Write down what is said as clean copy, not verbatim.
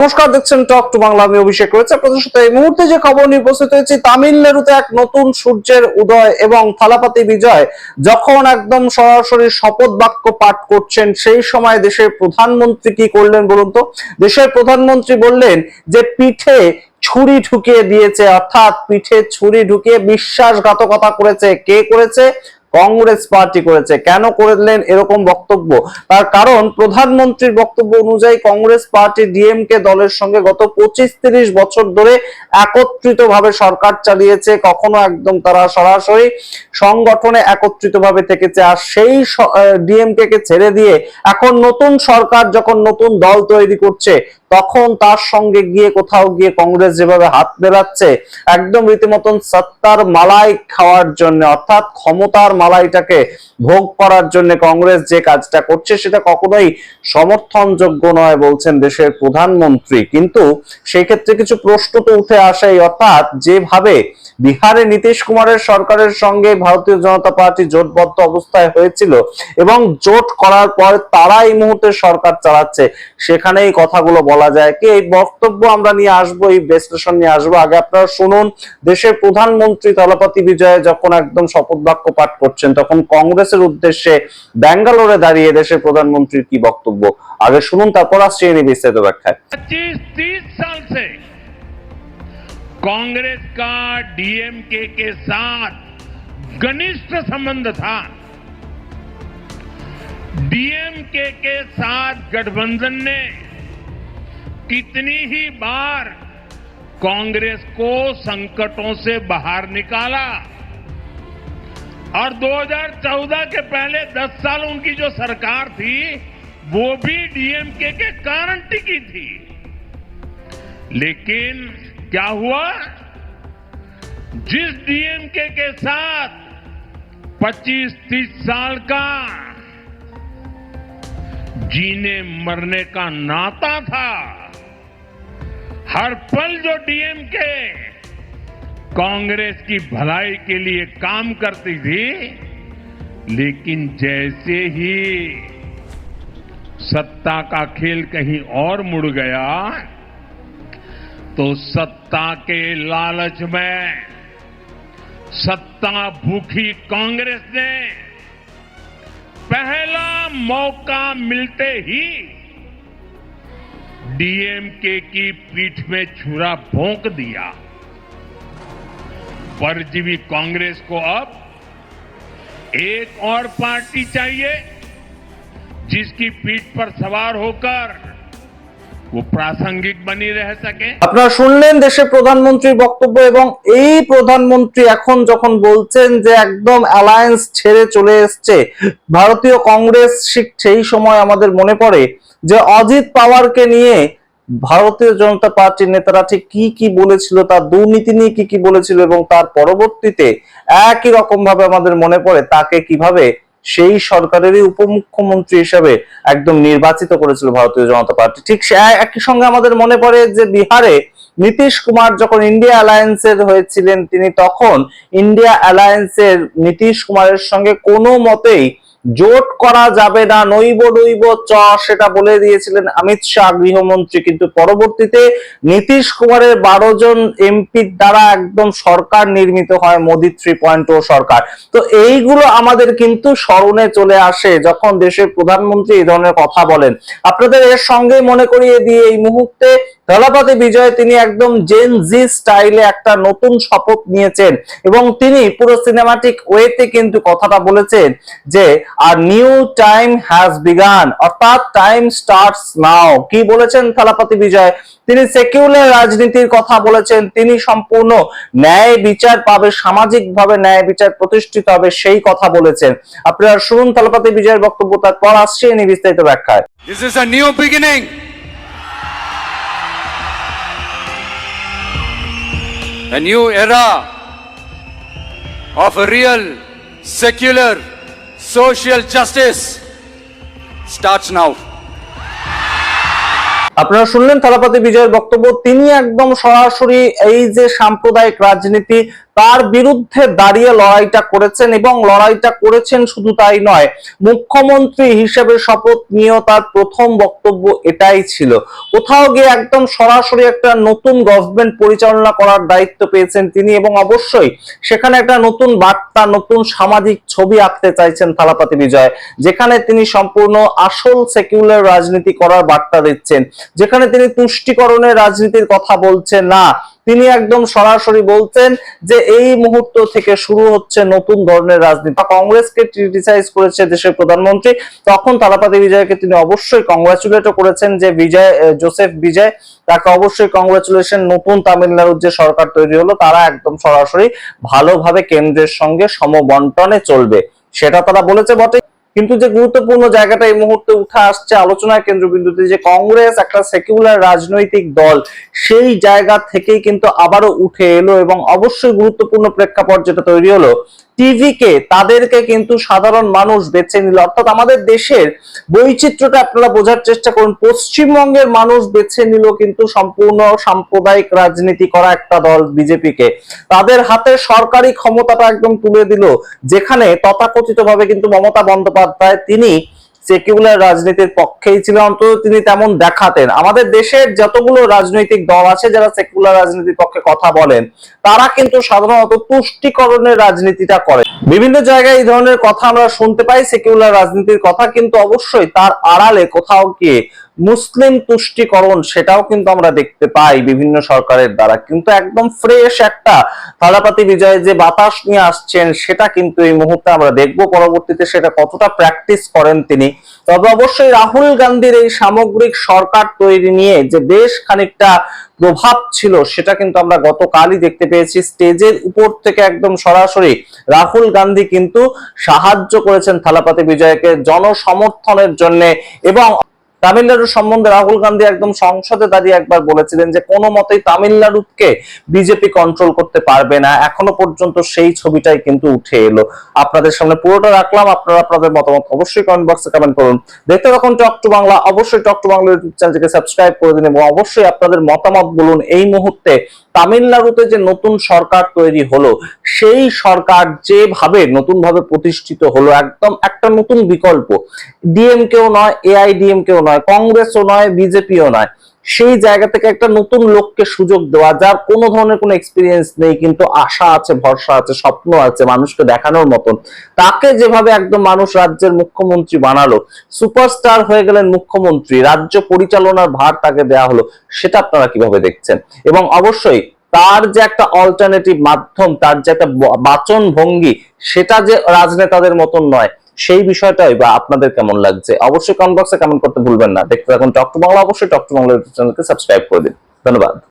নমস্কার, দেখছেন talk to Bangla. আমি অভিষেক রয়েছে আপনাদের সাথে। এই মুহূর্তে যে খবর নিয়ে উপস্থিত হয়েছি, তামিলনাড়ুতে এক নতুন সূর্যের উদয় এবং থালাপতি বিজয় যখন একদম সরাসরি শপথ বাক্য পাঠ করছেন, সেই সময় দেশের প্রধানমন্ত্রী কি করলেন বলুন তো? দেশের প্রধানমন্ত্রী বললেন যে পিঠে ছুরি ঢুকিয়ে দিয়েছে, অর্থাৎ পিঠে ছুরি ঢুকিয়ে বিশ্বাসঘাতকতা করেছে। কে করেছে? কংগ্রেস পার্টি করেছে। কেন করলেন এরকম বক্তব্য? তার কারণ প্রধানমন্ত্রীর বক্তব্য অনুযায়ী কংগ্রেস পার্টি ডিএমকে দলের সঙ্গে গত 25-30 বছর ধরে একত্রিতভাবে সরকার চালিয়েছে। কখনো একদম তারা সরাসরি সংগঠনে একত্রিতভাবে থেকেছে। আর সেই ডিএমকে কে ছেড়ে দিয়ে এখন নতুন সরকার যখন নতুন দল তৈরি করছে, তখন তার সঙ্গে গিয়ে কোথাও গিয়ে কংগ্রেস যেভাবে হাত মেলাচ্ছে, একদম রীতিমতন সত্তার মালাই খাওয়ার জন্য, অর্থাৎ ক্ষমতার মালাইটাকে ভোগ করার জন্য কংগ্রেস যে কাজটা করছে সেটা কখনোই সমর্থনযোগ্য নয় বলছেন দেশের প্রধানমন্ত্রী। কিন্তু সেই ক্ষেত্রে কিছু প্রশ্ন তো উঠে আসে, অর্থাৎ যেভাবে বিহারে নীতিশ কুমারের সরকারের সঙ্গে ভারতীয় জনতা পার্টি জোটবদ্ধ অবস্থায় হয়েছিল এবং জোট করার পর তারা এই মুহূর্তে সরকার চালাচ্ছে, সেখানে এই কথাগুলো বলা যায় কি? এই বক্তব্য আমরা নিয়ে আসবো, এই বিশ্লেষণ নিয়ে আসবো। আগে আপনারা শুনুন দেশের প্রধানমন্ত্রী থালাপতি বিজয় যখন একদম শপথ বাক্য পাঠ করছেন, তখন কংগ্রেসের উদ্দেশ্যে ব্যাঙ্গালোরে দাঁড়িয়ে দেশের প্রধানমন্ত্রীর কি বক্তব্য আগে শুনুন, তারপর আসছে এই বিস্তারিত ব্যাখ্যায়। 25-30 साल से कांग्रेस का डीएमके के साथ घनिष्ठ संबंध था। डीएमके के साथ गठबंधन ने कितनी ही बार कांग्रेस को संकटों से बाहर निकाला और 2014 के पहले 10 साल उनकी जो सरकार थी वो भी डीएमके के कारण टिकी थी। लेकिन क्या हुआ? जिस डीएमके के साथ 25-30 साल का जीने मरने का नाता था, हर पल जो डीएमके कांग्रेस की भलाई के लिए काम करती थी, लेकिन जैसे ही सत्ता का खेल कहीं और मुड़ गया तो सत्ता के लालच में सत्ता भूखी कांग्रेस ने पहला मौका मिलते ही डीएमके की पीठ में छुरा भोंक दिया। परजीवी कांग्रेस को अब एक और पार्टी चाहिए जिसकी पीठ पर सवार होकर वो प्रासंगिक बनी रह सके। আপনারা শুনলেন দেশের প্রধানমন্ত্রীর বক্তব্য, এবং এই প্রধানমন্ত্রী এখন যখন বলছেন যে একদম অ্যালায়েন্স ছেড়ে চলে এসছে ভারতীয় কংগ্রেস, সেই সময় আমাদের মনে পড়ে যে অজিত পাওয়ারকে নিয়ে ভারতীয় জনতা পার্টির নেতারা ঠিক কি কি বলেছিল, তার দুর্নীতি নিয়ে কি কি বলেছিল, এবং তার পরবর্তীতে একই রকম ভাবে আমাদের মনে পড়ে তাকে কিভাবে সেই সরকারেরই উপমুখ্যমন্ত্রী হিসেবে একদম নির্বাচিত করেছিল ভারতীয় জনতা পার্টি। ঠিক একই সঙ্গে আমাদের মনে পড়ে যে বিহারে নীতিশ কুমার যখন ইন্ডিয়া অ্যালায়েন্সের হয়েছিলেন, তিনি তখন ইন্ডিয়া অ্যালায়েন্সের নীতিশ কুমারের সঙ্গে কোনো মতেই জোট করা যাবে না, নইব নইব চ, সেটা বলে দিয়েছিলেন অমিত শাহ গৃহমন্ত্রী। কিন্তু পরবর্তীতে নীতিশ কুমারের 12 জন এমপির দ্বারা একদম সরকার নির্মিত হয়, মোদি 3.0 সরকার। তো এইগুলো আমাদের কিন্তু স্মরণে চলে আসে যখন দেশের প্রধানমন্ত্রী এই ধরনের কথা বলেন। আপনাদের এর সঙ্গে মনে করিয়ে দিয়ে এই মুহূর্তে থালাপতি বিজয় তিনি একদম জেন জি স্টাইলে একটা নতুন শপথ নিয়েছেন, এবং তিনি পুরো সিনেমাটিক ওয়েতে কিন্তু কথাটা বলেছেন যে আর নিউ টাইম হ্যাজ বিগান, অর্থাৎ টাইম স্টার্টস নাও। কি বলেছেন থালাপতি বিজয়? তিনি সেকুলার রাজনীতির কথা বলেছেন, তিনি সম্পূর্ণ ন্যায় বিচার পাবে, সামাজিকভাবে ন্যায় বিচার প্রতিষ্ঠিত হবে, সেই কথা বলেছেন। আপনারা শুনুন থালাপতি বিজয়ের বক্তব্য, তারপর আসছে এই বিস্তারিত ব্যাখ্যায়। This is a new beginning. A new era of a real, secular, social justice starts now. আপনারা শুনলেন থালাপতি বিজয়ের বক্তব্য। তিনি একদম সরাসরি এই যে সাম্প্রদায়িক রাজনীতি তার বিরুদ্ধে দাঁড়িয়ে লড়াইটা করেছেন, এবং লড়াইটা করেছেন শুধু তাই নয়, মুখ্যমন্ত্রী হিসেবে শপথ নিয়েও তার প্রথম বক্তব্য এটাই ছিল। কোথাও গিয়ে একদম সরাসরি একটা নতুন গভর্নমেন্ট পরিচালনা করার দায়িত্ব পেয়েছেন তিনি, এবং অবশ্যই সেখানে একটা নতুন বার্তা, নতুন সামাজিক ছবি আঁকতে চাইছেন থালাপতি বিজয়, যেখানে তিনি সম্পূর্ণ আসল সেকুলার রাজনীতি করার বার্তা দিচ্ছেন, যেখানে তিনি তুষ্টিকরণের রাজনীতির কথা বলছেন না, তিনি একদম সরাসরি বলছেন যে এই মুহূর্ত থেকে শুরু হচ্ছে নতুন ধরনের রাজনীতি। কংগ্রেসকে ক্রিটিসাইজ করেছে দেশের প্রধানমন্ত্রী, তখন থালাপতি বিজয়কে তিনি অবশ্যই কংগ্রাচুলেটও করেছেন, যে জোসেফ বিজয়, তাকে অবশ্যই কংগ্রাচুলেশন। নতুন তামিলনাড়ুর যে সরকার তৈরি হলো, তারা একদম সরাসরি ভালোভাবে কেন্দ্রের সঙ্গে সমবন্টনে চলবে, সেটা তারা বলেছে বটে। কিন্তু যে গুরুত্বপূর্ণ জায়গাটা এই মুহূর্তে উঠে আসছে আলোচনার কেন্দ্রবিন্দুতে, যে কংগ্রেস একটা সেকুলার রাজনৈতিক দল, সেই জায়গা থেকেই কিন্তু আবারও উঠে এলো, এবং অবশ্যই গুরুত্বপূর্ণ প্রেক্ষাপট যেটা তৈরি হলো, টিভিকে, তাদেরকে কিন্তু সাধারণ মানুষ বেছে নিল। অর্থাৎ আমাদের দেশের বৈচিত্র্যটা আপনারা বোঝার চেষ্টা করুন। পশ্চিমবঙ্গের মানুষ বেছে নিল কিন্তু সম্পূর্ণ সাম্প্রদায়িক রাজনীতি করা একটা দল বিজেপিকে, তাদের হাতে সরকারি ক্ষমতাটা একদম তুলে দিল, যেখানে তথাকথিত ভাবে কিন্তু মমতা বন্দ্যোপাধ্যায় তিনি সেকুলার রাজনীতির পক্ষেই ছিলেন, অন্তত তিনি তেমন দেখাতেন। আমাদের দেশের যতগুলো রাজনৈতিক দল আছে যারা সেকুলার রাজনীতির পক্ষে কথা বলেন, তারা কিন্তু সাধারণত তুষ্টিকরণের রাজনীতিটা করে। বিভিন্ন জায়গায় এই ধরনের কথা আমরা শুনতে পাই, সেকুলার রাজনীতির কথা, কিন্তু অবশ্যই তার আড়ালে কোথাও গিয়ে মুসলিম তুষ্টিকরণ, সেটাও কিন্তু আমরা দেখতে পাই বিভিন্ন সরকারের দ্বারা। কিন্তু একদম ফ্রেশ একটা থালাপতি বিজয় যে বাতাস নিয়ে আসছেন, সেটা কিন্তু এই মুহূর্তে আমরা দেখবো পরবর্তীতে সেটা কতটা প্র্যাকটিস করেন তিনি। তবে অবশ্যই রাহুল গান্ধীর এই সামগ্রিক সরকার তৈরি নিয়ে যে বেশ খানিকটা প্রভাব ছিল, সেটা কিন্তু আমরা গতকালই দেখতে পেয়েছি। স্টেজের উপর থেকে একদম সরাসরি রাহুল গান্ধী কিন্তু সাহায্য করেছেন থালাপতি বিজয়কে জনসমর্থনের জন্য, এবং তামিলনাড়ু সম্বন্ধে রাহুল গান্ধী একদম সংসদে দাঁড়িয়ে একবার বলেছিলেন যে কোনো মতেই তামিলনাড়ুকে বিজেপি কন্ট্রোল করতে পারবে না। এখনো পর্যন্ত সেই ছবিটাই কিন্তু উঠে এলো। আপনাদের সামনে পুরোটা রাখলাম, আপনারা আপনাদের মতামত অবশ্যই কমেন্ট বক্সে কমেন্ট করুন। দেখতে থাকুন টক টু বাংলা, অবশ্যই টক টু বাংলা ইউটিউব চ্যানেলটিকে সাবস্ক্রাইব করে দিন, এবং অবশ্যই আপনাদের মতামত বলুন। এই মুহূর্তে তামিলনাড়ুতে যে নতুন সরকার তৈরি হলো, সেই সরকার যেভাবে নতুন ভাবে প্রতিষ্ঠিত হলো, একদম একটা নতুন বিকল্প, ডিএমকেও নয়, এআইডিএমকেও নয়, কংগ্রেসও নয়, বিজেপিও নয়, সেই জায়গা থেকে একটা নতুন লোককে সুযোগ দেওয়া, যার কোনো ধরনের কোনো এক্সপিরিয়েন্স নেই, কিন্তু আশা আছে, ভরসা আছে, স্বপ্ন আছে মানুষকে দেখানোর মতন, তাকে যেভাবে একদম মানুষ রাজ্যের মুখ্যমন্ত্রী বানালো, সুপারস্টার হয়ে গেলেন মুখ্যমন্ত্রী, রাজ্য পরিচালনার ভার তাকে দেওয়া হলো, সেটা আপনারা কিভাবে দেখছেন? এবং অবশ্যই তার যে একটা অল্টারনেটিভ মাধ্যম, তার যে একটা বাচন ভঙ্গি, সেটা যে রাজনেতাদের মতন নয়, সেই বিষয়টাই বা আপনাদের কেমন লাগছে অবশ্যই কমেন্ট বক্সে কমেন্ট করতে ভুলবেন না। দেখতে থাকুন টক টু বাংলা, অবশ্যই টক টু বাংলা ইউটিউব চ্যানেলকে সাবস্ক্রাইব করে দিন। ধন্যবাদ।